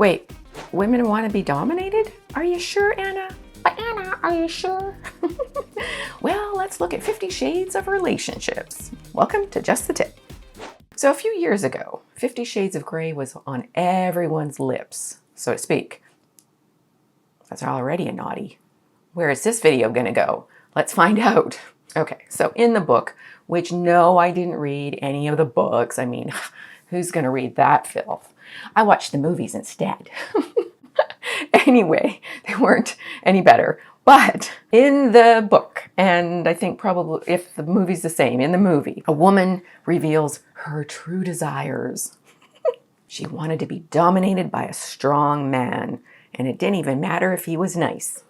Wait, women want to be dominated? Are you sure, Anna? But Anna, are you sure? Well, let's look at 50 Shades of Relationships. Welcome to Just the Tip. So a few years ago, 50 Shades of Grey was on everyone's lips, so to speak. That's already a naughty. Where is this video gonna go? Let's find out. Okay, so in the book, which no, I didn't read any of the books. I mean, who's gonna read that filth? I watched the movies instead. Anyway, they weren't any better. But in the book, and I think probably if the movie's the same, in the movie, a woman reveals her true desires. She wanted to be dominated by a strong man, and it didn't even matter if he was nice.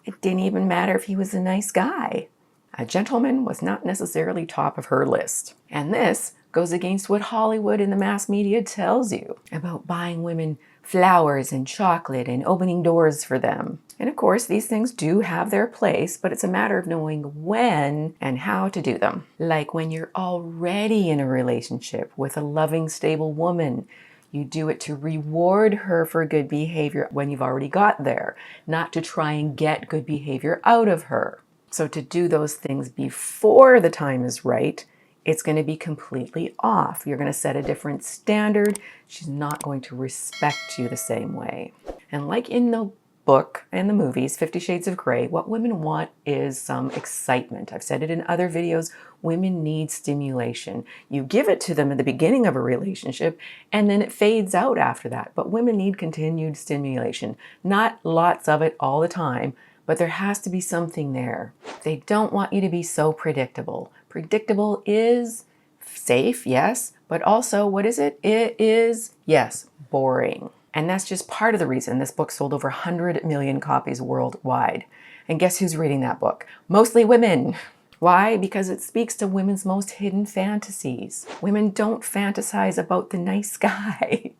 It didn't even matter if he was a nice guy. A gentleman was not necessarily top of her list. And this goes against what Hollywood and the mass media tells you about buying women flowers and chocolate and opening doors for them. And of course, these things do have their place, but it's a matter of knowing when and how to do them. Like when you're already in a relationship with a loving, stable woman, you do it to reward her for good behavior when you've already got there, not to try and get good behavior out of her. So to do those things before the time is right, it's going to be completely off. You're going to set a different standard. She's not going to respect you the same way. And like in the book and the movies, 50 Shades of Grey, what women want is some excitement. I've said it in other videos. Women need stimulation. You give it to them at the beginning of a relationship, and then it fades out after that. But women need continued stimulation. Not lots of it all the time, but there has to be something there. They don't want you to be so predictable. Predictable is safe, yes, but also, what is it? It is, yes, boring. And that's just part of the reason this book sold over 100 million copies worldwide. And guess who's reading that book? Mostly women. Why? Because it speaks to women's most hidden fantasies. Women don't fantasize about the nice guy,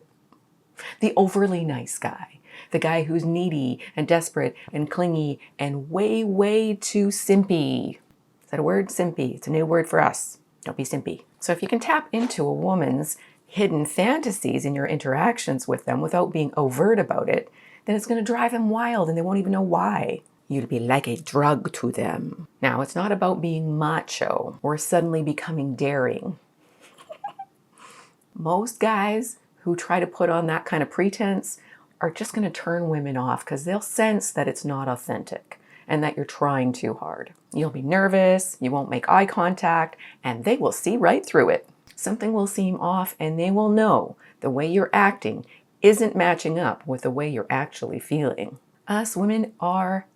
the overly nice guy. The guy who's needy and desperate and clingy and way, way too simpy. Is that a word? Simpy. It's a new word for us. Don't be simpy. So if you can tap into a woman's hidden fantasies in your interactions with them without being overt about it, then it's going to drive them wild and they won't even know why. You'd be like a drug to them. Now, it's not about being macho or suddenly becoming daring. Most guys who try to put on that kind of pretense are just going to turn women off because they'll sense that it's not authentic and that you're trying too hard. You'll be nervous, you won't make eye contact, and they will see right through it. Something will seem off and they will know the way you're acting isn't matching up with the way you're actually feeling. Us women are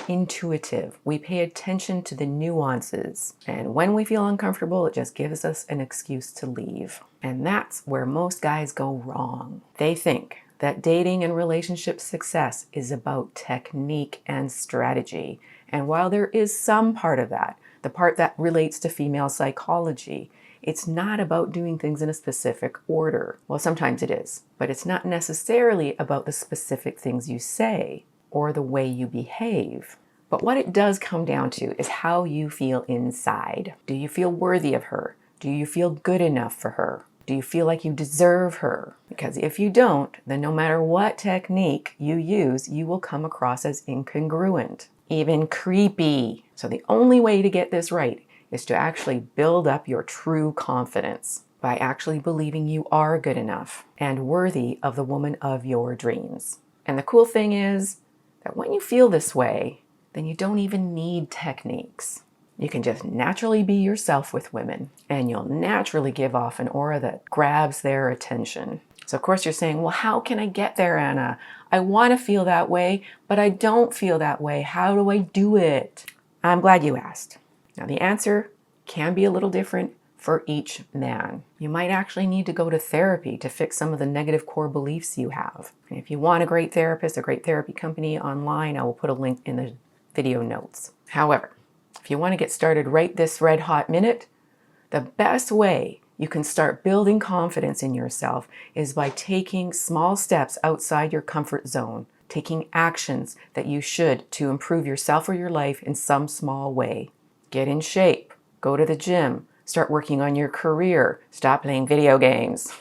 intuitive. We pay attention to the nuances. And when we feel uncomfortable, it just gives us an excuse to leave. And that's where most guys go wrong. They think that dating and relationship success is about technique and strategy. And while there is some part of that, the part that relates to female psychology, it's not about doing things in a specific order. Well, sometimes it is, but it's not necessarily about the specific things you say or the way you behave. But what it does come down to is how you feel inside. Do you feel worthy of her? Do you feel good enough for her? Do you feel like you deserve her? Because if you don't, then no matter what technique you use, you will come across as incongruent, even creepy. So the only way to get this right is to actually build up your true confidence by actually believing you are good enough and worthy of the woman of your dreams. And the cool thing is that when you feel this way, then you don't even need techniques. You can just naturally be yourself with women, and you'll naturally give off an aura that grabs their attention. So of course you're saying, well, how can I get there, Anna? I want to feel that way, but I don't feel that way. How do I do it? I'm glad you asked. Now the answer can be a little different for each man. You might actually need to go to therapy to fix some of the negative core beliefs you have. And if you want a great therapist, a great therapy company online, I will put a link in the video notes. However, if you want to get started right this red hot minute, the best way you can start building confidence in yourself is by taking small steps outside your comfort zone, taking actions that you should to improve yourself or your life in some small way. Get in shape, go to the gym, start working on your career, stop playing video games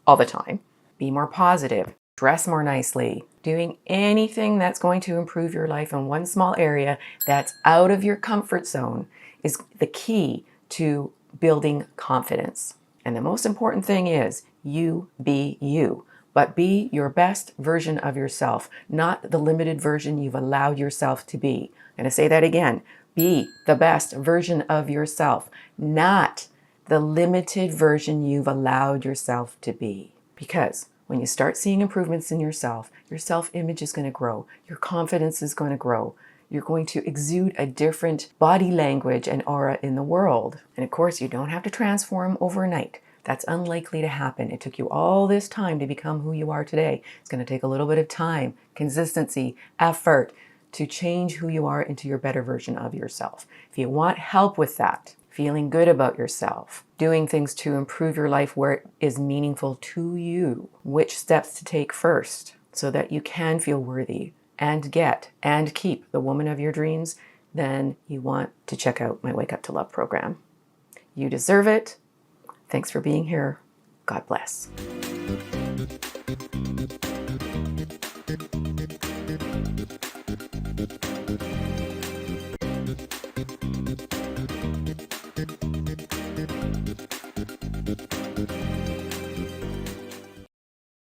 all the time. Be more positive, dress more nicely, doing anything that's going to improve your life in one small area that's out of your comfort zone is the key to building confidence. And the most important thing is you be you, but be your best version of yourself, not the limited version you've allowed yourself to be. I'm going to say that again. Be the best version of yourself, not the limited version you've allowed yourself to be. Because when you start seeing improvements in yourself, your self-image is going to grow. Your confidence is going to grow. You're going to exude a different body language and aura in the world. And of course, you don't have to transform overnight. That's unlikely to happen. It took you all this time to become who you are today. It's going to take a little bit of time, consistency, effort to change who you are into your better version of yourself. If you want help with that, feeling good about yourself, doing things to improve your life where it is meaningful to you, which steps to take first so that you can feel worthy and get and keep the woman of your dreams, then you want to check out my Wake Up to Love program. You deserve it. Thanks for being here. God bless.